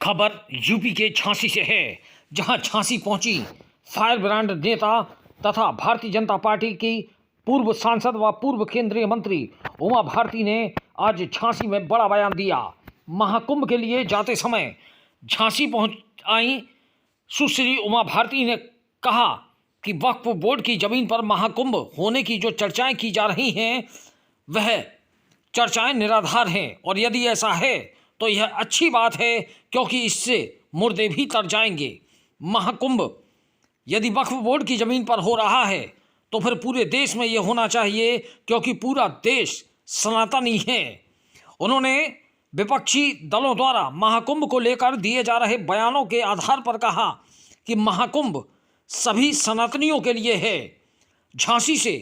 खबर यूपी के झांसी से है, जहां झांसी पहुंची फायर ब्रांड नेता तथा भारतीय जनता पार्टी की पूर्व सांसद व पूर्व केंद्रीय मंत्री उमा भारती ने आज झांसी में बड़ा बयान दिया। महाकुंभ के लिए जाते समय झांसी पहुंच आई सुश्री उमा भारती ने कहा कि वक्फ बोर्ड की जमीन पर महाकुंभ होने की जो चर्चाएं की जा रही हैं वह चर्चाएं निराधार हैं, और यदि ऐसा है तो यह अच्छी बात है, क्योंकि इससे मुर्दे भी तर जाएंगे। महाकुंभ यदि वक्फ बोर्ड की ज़मीन पर हो रहा है तो फिर पूरे देश में यह होना चाहिए, क्योंकि पूरा देश सनातनी है। उन्होंने विपक्षी दलों द्वारा महाकुंभ को लेकर दिए जा रहे बयानों के आधार पर कहा कि महाकुंभ सभी सनातनियों के लिए है। झांसी से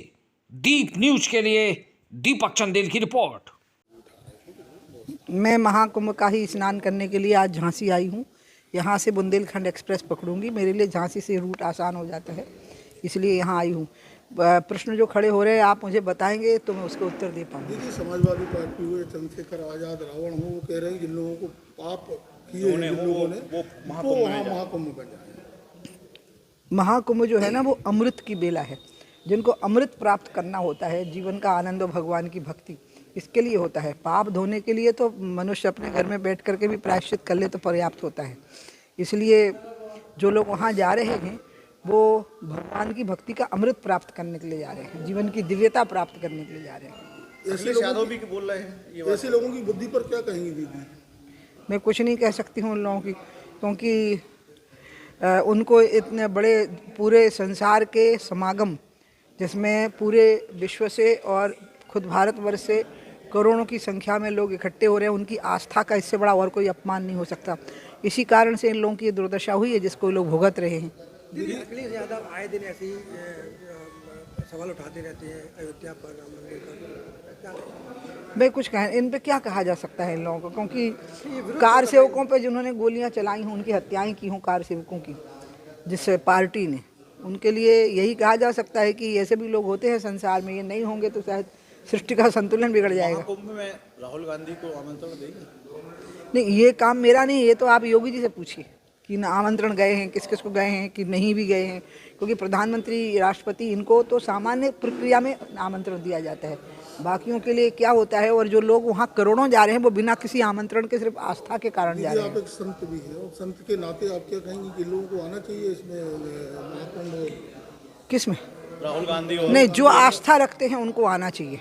दीप न्यूज के लिए दीपक चंदेल की रिपोर्ट। मैं महाकुंभ का ही स्नान करने के लिए आज झांसी आई हूँ। यहाँ से बुंदेलखंड एक्सप्रेस पकड़ूंगी। मेरे लिए झांसी से रूट आसान हो जाता है, इसलिए यहाँ आई हूँ। प्रश्न जो खड़े हो रहे हैं आप मुझे बताएंगे तो मैं उसका उत्तर दे पाऊँगी। देखिए, समाजवादी पार्टी हुए चंद्रशेखर आजाद रावण हो, वो कह रहे हैं जिन लोगों को पाप किए जिन लोगों ने वो वहाँ महाकुंभ में जाए। महाकुंभ जो है ना, वो अमृत की बेला है। जिनको अमृत प्राप्त करना होता है, जीवन का आनंद और भगवान की भक्ति, इसके लिए होता है। पाप धोने के लिए तो मनुष्य अपने घर में बैठ करके भी प्रायश्चित कर ले तो पर्याप्त होता है। इसलिए जो लोग वहाँ जा रहे हैं वो भगवान की भक्ति का अमृत प्राप्त करने के लिए जा रहे हैं, जीवन की दिव्यता प्राप्त करने के लिए जा रहे हैं। ऐसे लोगों की बुद्धि पर क्या कहेंगी दीदी? मैं कुछ नहीं कह सकती हूँ उन लोगों की, क्योंकि उनको इतने बड़े पूरे संसार के समागम, जिसमें पूरे विश्व से और खुद भारतवर्ष से करोड़ों की संख्या में लोग इकट्ठे हो रहे हैं, उनकी आस्था का इससे बड़ा और कोई अपमान नहीं हो सकता। इसी कारण से इन लोगों की ये दुर्दशा हुई है जिसको लोग भुगत रहे हैं। अखिलेश यादव आए दिन ऐसे ही सवाल उठाते रहते हैं अयोध्या पर, राम मंदिर पर। मैं कुछ कह, इन पे क्या कहा जा सकता है इन लोगों को, क्योंकि कार सेवकों पे जिन्होंने गोलियां चलाई हैं, उनकी हत्याएं की हों कार सेवकों की, जिस पार्टी ने, उनके लिए यही कहा जा सकता है कि ऐसे भी लोग होते हैं संसार में। ये नहीं होंगे तो शायद सृष्टि का संतुलन बिगड़ जाएगा। कुंभ में राहुल गांधी को आमंत्रण देंगे? नहीं, ये काम मेरा नहीं, ये तो आप योगी जी से पूछिए कि ना आमंत्रण गए हैं, किस किस को गए हैं कि नहीं भी गए हैं, क्योंकि प्रधानमंत्री, राष्ट्रपति, इनको तो सामान्य प्रक्रिया में आमंत्रण दिया जाता है। बाकियों के लिए क्या होता है, और जो लोग वहाँ करोड़ों जा रहे हैं वो बिना किसी आमंत्रण के, सिर्फ आस्था के कारण जा रहे हैं। आप एक संत भी हैं, और संत के नाते आप क्या कहेंगे कि लोगों को आना चाहिए इसमें महाकुंभ? किस में? राहुल गांधी नहीं, जो आस्था रखते हैं उनको आना चाहिए,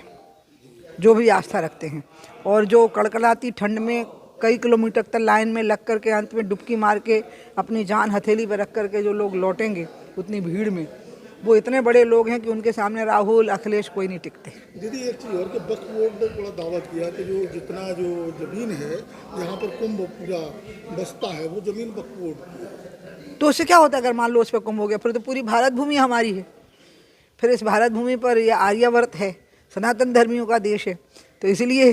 जो भी आस्था रखते हैं। और जो कड़कड़ाती ठंड में कई किलोमीटर तक लाइन में लग करके अंत में डुबकी मार के अपनी जान हथेली पर रख करके जो लोग लौटेंगे उतनी भीड़ में, वो इतने बड़े लोग हैं कि उनके सामने राहुल, अखिलेश कोई नहीं टिकते। दीदी, एक चीज़ और कि वक्फ बोर्ड ने बड़ा दावा किया कि जो जितना जो ज़मीन है यहाँ पर कुंभ पूरा बसता है, वो ज़मीन वक्फ बोर्ड की है। तो उससे क्या होता है अगर मान लो उस पर कुंभ हो गया? फिर तो पूरी भारत भूमि हमारी है। फिर इस भारत भूमि पर यह आर्यावर्त है, सनातन धर्मियों का देश है। तो इसलिए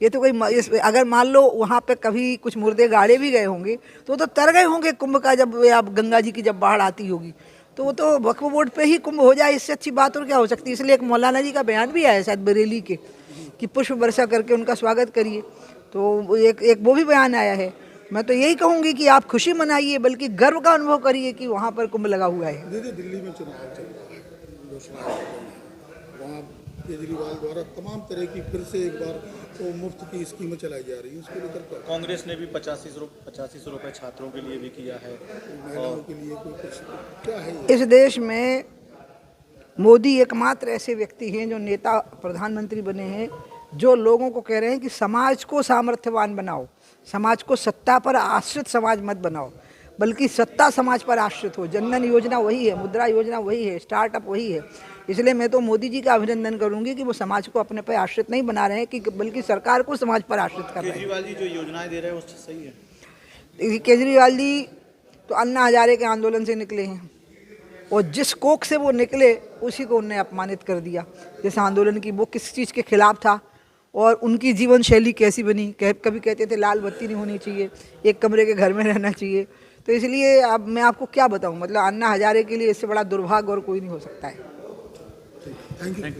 ये तो कोई, अगर मान लो वहाँ पे कभी कुछ मुर्दे गाड़े भी गए होंगे तो तर गए होंगे कुंभ का, जब या गंगा जी की जब बाढ़ आती होगी तो वो तो वक्फ बोर्ड पे ही कुंभ हो जाए, इससे अच्छी बात और क्या हो सकती है। इसलिए एक मौलाना जी का बयान भी आया शायद बरेली के, कि पुष्प वर्षा करके उनका स्वागत करिए। तो एक वो भी बयान आया है। मैं तो यही कहूँगी कि आप खुशी मनाइए, बल्कि गर्व का अनुभव करिए कि वहाँ पर कुंभ लगा हुआ है। दीदी, दिल्ली में चुनाव चल रहा है, वहाँ केजरीवाल द्वारा तमाम तरह की फिर से एक बार तो मुफ्त की स्कीमें चलाई जा रही है, उसको लेकर कांग्रेस ने भी 8500 रुपये छात्रों के लिए भी किया है। महिलाओं के लिए कोई कुछ क्या है? इस देश में मोदी एकमात्र ऐसे व्यक्ति हैं जो नेता, प्रधानमंत्री बने हैं, जो लोगों को कह रहे हैं कि समाज को सामर्थ्यवान बनाओ, समाज को सत्ता पर आश्रित समाज मत बनाओ, बल्कि सत्ता समाज पर आश्रित हो। जनधन योजना वही है, मुद्रा योजना वही है, स्टार्टअप वही है। इसलिए मैं तो मोदी जी का अभिनंदन करूंगी कि वो समाज को अपने पर आश्रित नहीं बना रहे हैं, कि बल्कि सरकार को समाज पर आश्रित कर रहे हैं। केजरीवाल जी जो योजनाएं दे रहे हैं उससे सही है। केजरीवाल जी तो अन्ना हजारे के आंदोलन से निकले हैं, और जिस कोख से वो निकले उसी को उन्हें अपमानित कर दिया। जिस आंदोलन की वो किस चीज़ के खिलाफ था और उनकी जीवन शैली कैसी बनी। कभी कहते थे लाल बत्ती नहीं होनी चाहिए, एक कमरे के घर में रहना चाहिए। तो इसलिए अब मैं आपको क्या बताऊं, मतलब अन्ना हजारे के लिए इससे बड़ा दुर्भाग्य और कोई नहीं हो सकता है। Thank you.